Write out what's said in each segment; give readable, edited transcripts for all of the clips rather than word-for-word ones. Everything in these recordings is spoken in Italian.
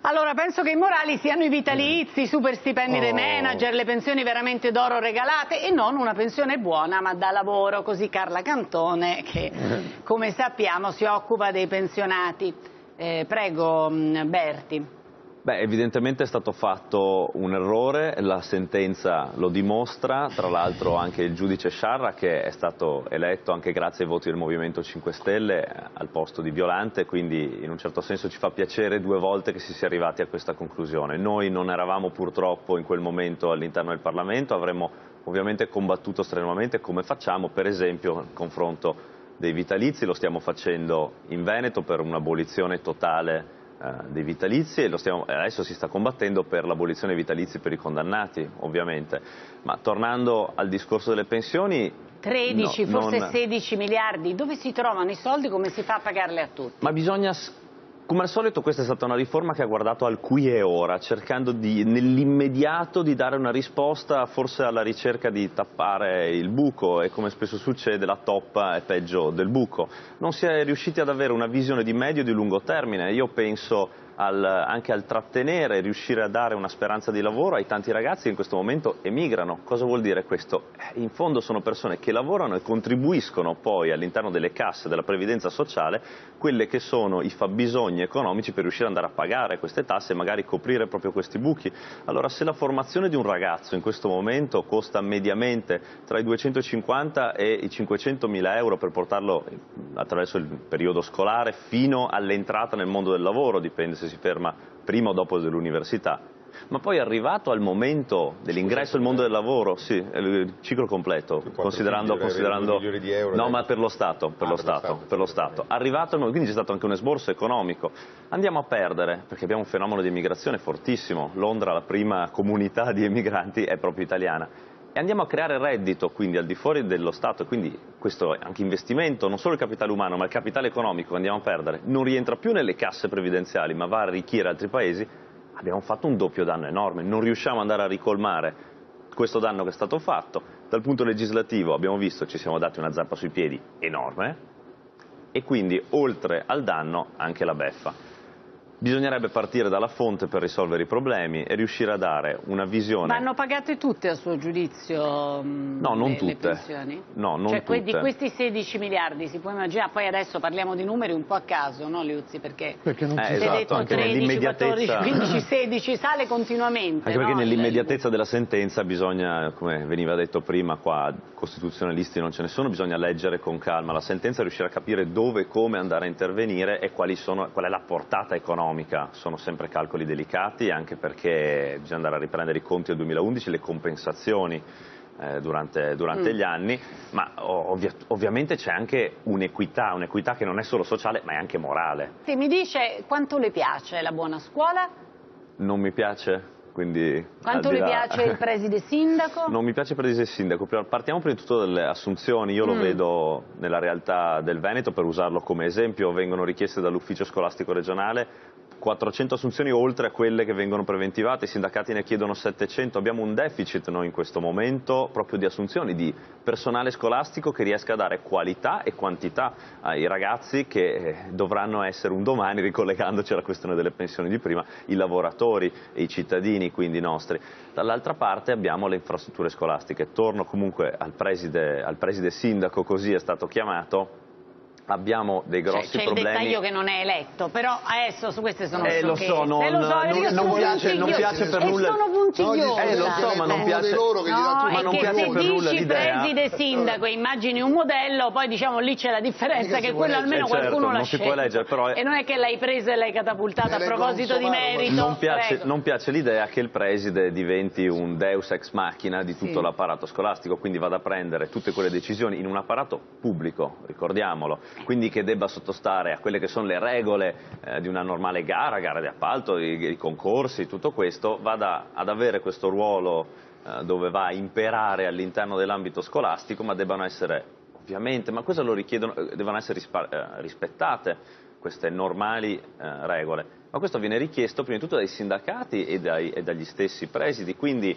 Allora, penso che i morali siano i vitalizi, i super stipendi dei manager, le pensioni veramente d'oro regalate e non una pensione buona ma da lavoro, così Carla Cantone che come sappiamo si occupa dei pensionati. Prego Berti. Beh, evidentemente è stato fatto un errore, la sentenza lo dimostra, tra l'altro anche il giudice Sciarra, che è stato eletto anche grazie ai voti del Movimento 5 Stelle al posto di Violante, quindi in un certo senso ci fa piacere due volte che si sia arrivati a questa conclusione. Noi non eravamo purtroppo in quel momento all'interno del Parlamento, avremmo ovviamente combattuto strenuamente come facciamo per esempio nel confronto dei vitalizi, lo stiamo facendo in Veneto per un'abolizione totale dei vitalizi e adesso si sta combattendo per l'abolizione dei vitalizi per i condannati, ovviamente. Ma tornando al discorso delle pensioni... 13, forse 16 miliardi, dove si trovano i soldi, come si fa a pagarli a tutti? Ma bisogna... Come al solito questa è stata una riforma che ha guardato al qui e ora, cercando nell'immediato di dare una risposta forse alla ricerca di tappare il buco e come spesso succede la toppa è peggio del buco. Non si è riusciti ad avere una visione di medio e di lungo termine, io penso anche al trattenere, riuscire a dare una speranza di lavoro ai tanti ragazzi che in questo momento emigrano. Cosa vuol dire questo? In fondo sono persone che lavorano e contribuiscono poi all'interno delle casse della previdenza sociale quelle che sono i fabbisogni economici per riuscire ad andare a pagare queste tasse e magari coprire proprio questi buchi. Allora se la formazione di un ragazzo in questo momento costa mediamente tra i 250 e i 500.000 euro per portarlo attraverso il periodo scolare fino all'entrata nel mondo del lavoro, dipende se si ferma prima o dopo dell'università, ma poi arrivato al momento dell'ingresso al mondo del lavoro, sì, il ciclo completo, considerando di euro, no, ma per lo Stato, arrivato, quindi c'è stato anche un esborso economico. Andiamo a perdere, perché abbiamo un fenomeno di immigrazione fortissimo, Londra, la prima comunità di emigranti, è proprio italiana. E andiamo a creare reddito, quindi al di fuori dello Stato, e quindi questo è anche investimento, non solo il capitale umano, ma il capitale economico che andiamo a perdere, non rientra più nelle casse previdenziali, ma va a arricchire altri paesi, abbiamo fatto un doppio danno enorme, non riusciamo ad andare a ricolmare questo danno che è stato fatto. Dal punto legislativo abbiamo visto, ci siamo dati una zappa sui piedi enorme, e quindi oltre al danno anche la beffa. Bisognerebbe partire dalla fonte per risolvere i problemi e riuscire a dare una visione... Vanno pagate tutte a suo giudizio no, non tutte. le pensioni? No, non tutte. Di questi 16 miliardi si può immaginare, poi adesso parliamo di numeri un po' a caso, no Liuzzi? Perché non si esatto, è detto 13, 14, 15, 16, sale continuamente. Anche perché no? nell'immediatezza della sentenza bisogna, come veniva detto prima, qua costituzionalisti non ce ne sono, bisogna leggere con calma la sentenza, riuscire a capire dove e come andare a intervenire e qual è la portata economica. Sono sempre calcoli delicati, anche perché bisogna andare a riprendere i conti del 2011, le compensazioni durante gli anni, ma ovviamente c'è anche un'equità che non è solo sociale ma è anche morale. Sì, mi dice quanto le piace la buona scuola? Non mi piace. Quindi, quanto le piace il preside sindaco? Non mi piace il preside sindaco, partiamo prima di tutto dalle assunzioni, io lo vedo nella realtà del Veneto, per usarlo come esempio, vengono richieste dall'ufficio scolastico regionale 400 assunzioni oltre a quelle che vengono preventivate, i sindacati ne chiedono 700, abbiamo un deficit noi in questo momento proprio di assunzioni, di personale scolastico che riesca a dare qualità e quantità ai ragazzi che dovranno essere un domani, ricollegandoci alla questione delle pensioni di prima, i lavoratori e i cittadini, quindi nostri. Dall'altra parte abbiamo le infrastrutture scolastiche, torno comunque al preside sindaco, così è stato chiamato. Abbiamo dei grossi problemi. C'è il dettaglio che non è eletto, però adesso su queste sono sciocchezze. Lo so, non piace per nulla. Sono puntigliosa. Lo so, ma non piace. Ma non piace per nulla l'idea. Preside sindaco e immagini un modello, poi diciamo lì c'è la differenza che quello almeno qualcuno l'ha scelto. Non si può leggere, però e non è che l'hai presa e l'hai catapultata a proposito di merito. Non piace l'idea che il preside diventi un deus ex machina di tutto l'apparato scolastico, quindi vada a prendere tutte quelle decisioni in un apparato pubblico, ricordiamolo. Quindi che debba sottostare a quelle che sono le regole di una normale gara di appalto, i concorsi, tutto questo, vada ad avere questo ruolo dove va a imperare all'interno dell'ambito scolastico, ma debbano essere, ovviamente, ma cosa lo richiedono, devono essere rispettate queste normali regole. Ma questo viene richiesto prima di tutto dai sindacati e dagli stessi presidi, quindi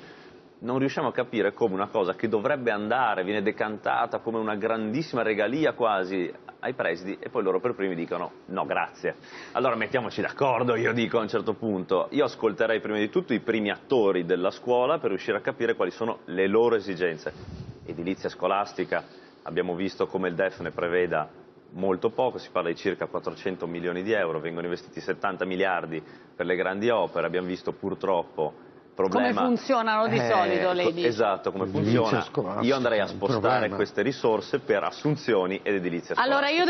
non riusciamo a capire come una cosa che dovrebbe andare, viene decantata come una grandissima regalia quasi ai presidi, e poi loro per primi dicono no grazie. Allora mettiamoci d'accordo, io dico a un certo punto, io ascolterei prima di tutto i primi attori della scuola per riuscire a capire quali sono le loro esigenze. Edilizia scolastica, abbiamo visto come il DEF ne preveda molto poco, si parla di circa 400 milioni di euro, vengono investiti 70 miliardi per le grandi opere, abbiamo visto purtroppo problema... Come funzionano di solito, lei dice? Esatto, come funziona. Io andrei a spostare queste risorse per assunzioni ed edilizia scolastica. Allora io